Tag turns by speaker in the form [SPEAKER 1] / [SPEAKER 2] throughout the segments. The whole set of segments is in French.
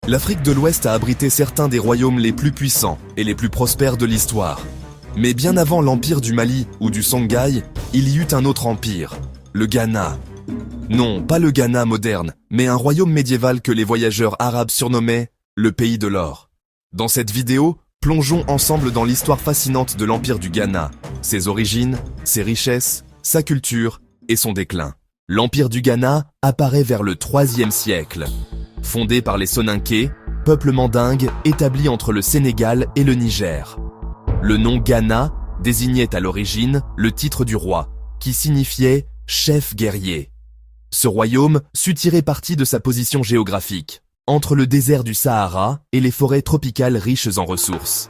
[SPEAKER 1] L'Afrique de l'Ouest a abrité certains des royaumes les plus puissants et les plus prospères de l'histoire. Mais bien avant l'empire du Mali ou du Songhai, il y eut un autre empire, le Ghana. Non, pas le Ghana moderne, mais un royaume médiéval que les voyageurs arabes surnommaient le pays de l'or. Dans cette vidéo, plongeons ensemble dans l'histoire fascinante de l'empire du Ghana, ses origines, ses richesses, sa culture et son déclin. L'empire du Ghana apparaît vers le IIIe siècle. Fondé par les Soninké, peuple mandingue établi entre le Sénégal et le Niger. Le nom Ghana désignait à l'origine le titre du roi, qui signifiait « chef guerrier ». Ce royaume sut tirer parti de sa position géographique, entre le désert du Sahara et les forêts tropicales riches en ressources.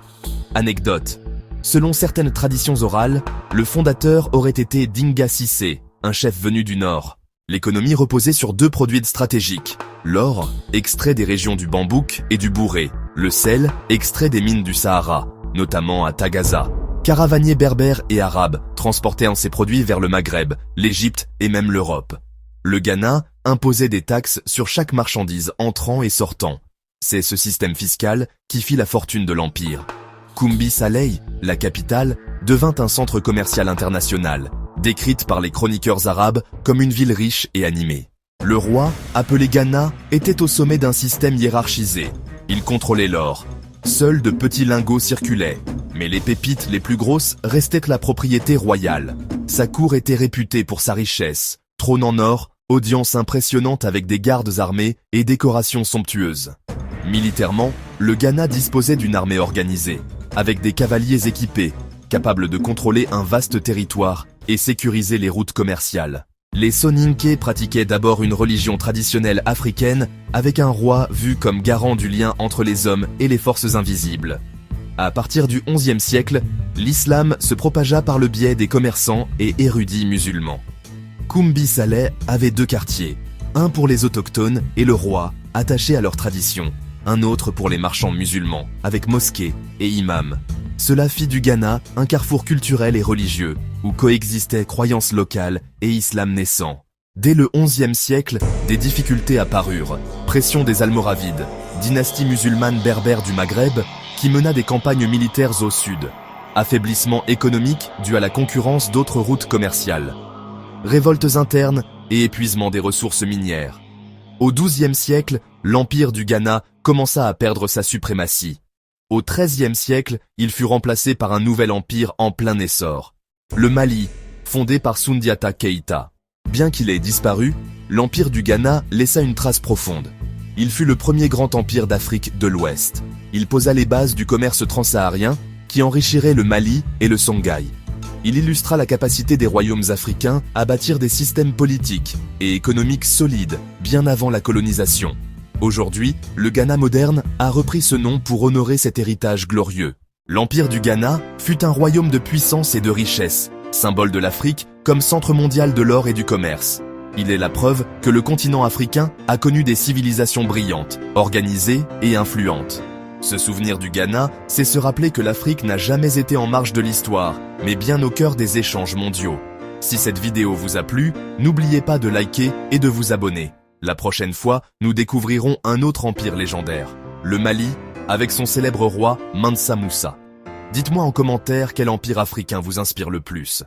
[SPEAKER 1] Anecdote. Selon certaines traditions orales, le fondateur aurait été Dinga Cissé, un chef venu du nord. L'économie reposait sur deux produits stratégiques. L'or, extrait des régions du Bambouk et du Bouré. Le sel, extrait des mines du Sahara, notamment à Tagaza. Caravaniers berbères et arabes transportaient ces produits vers le Maghreb, l'Égypte et même l'Europe. Le Ghana imposait des taxes sur chaque marchandise entrant et sortant. C'est ce système fiscal qui fit la fortune de l'empire. Koumbi Saleh, la capitale, devint un centre commercial international, décrite par les chroniqueurs arabes comme une ville riche et animée. Le roi, appelé Ghana, était au sommet d'un système hiérarchisé. Il contrôlait l'or. Seuls de petits lingots circulaient, mais les pépites les plus grosses restaient la propriété royale. Sa cour était réputée pour sa richesse, trône en or, audience impressionnante avec des gardes armés et décorations somptueuses. Militairement, le Ghana disposait d'une armée organisée, avec des cavaliers équipés, capables de contrôler un vaste territoire et sécuriser les routes commerciales. Les Soninké pratiquaient d'abord une religion traditionnelle africaine avec un roi vu comme garant du lien entre les hommes et les forces invisibles. À partir du XIe siècle, l'islam se propagea par le biais des commerçants et érudits musulmans. Koumbi Saleh avait deux quartiers, un pour les autochtones et le roi, attaché à leur tradition, un autre pour les marchands musulmans, avec mosquée et imam. Cela fit du Ghana un carrefour culturel et religieux, où coexistaient croyances locales et islam naissant. Dès le XIe siècle, des difficultés apparurent. Pression des Almoravides, dynastie musulmane berbère du Maghreb, qui mena des campagnes militaires au sud. Affaiblissement économique dû à la concurrence d'autres routes commerciales. Révoltes internes et épuisement des ressources minières. Au XIIe siècle, l'empire du Ghana commença à perdre sa suprématie. Au XIIIe siècle, il fut remplacé par un nouvel empire en plein essor. Le Mali, fondé par Soundiata Keïta. Bien qu'il ait disparu, l'empire du Ghana laissa une trace profonde. Il fut le premier grand empire d'Afrique de l'Ouest. Il posa les bases du commerce transsaharien qui enrichirait le Mali et le Songhai. Il illustra la capacité des royaumes africains à bâtir des systèmes politiques et économiques solides bien avant la colonisation. Aujourd'hui, le Ghana moderne a repris ce nom pour honorer cet héritage glorieux. L'empire du Ghana fut un royaume de puissance et de richesse, symbole de l'Afrique comme centre mondial de l'or et du commerce. Il est la preuve que le continent africain a connu des civilisations brillantes, organisées et influentes. Se souvenir du Ghana, c'est se rappeler que l'Afrique n'a jamais été en marge de l'histoire, mais bien au cœur des échanges mondiaux. Si cette vidéo vous a plu, n'oubliez pas de liker et de vous abonner. La prochaine fois, nous découvrirons un autre empire légendaire, le Mali, avec son célèbre roi Mansa Moussa. Dites-moi en commentaire quel empire africain vous inspire le plus.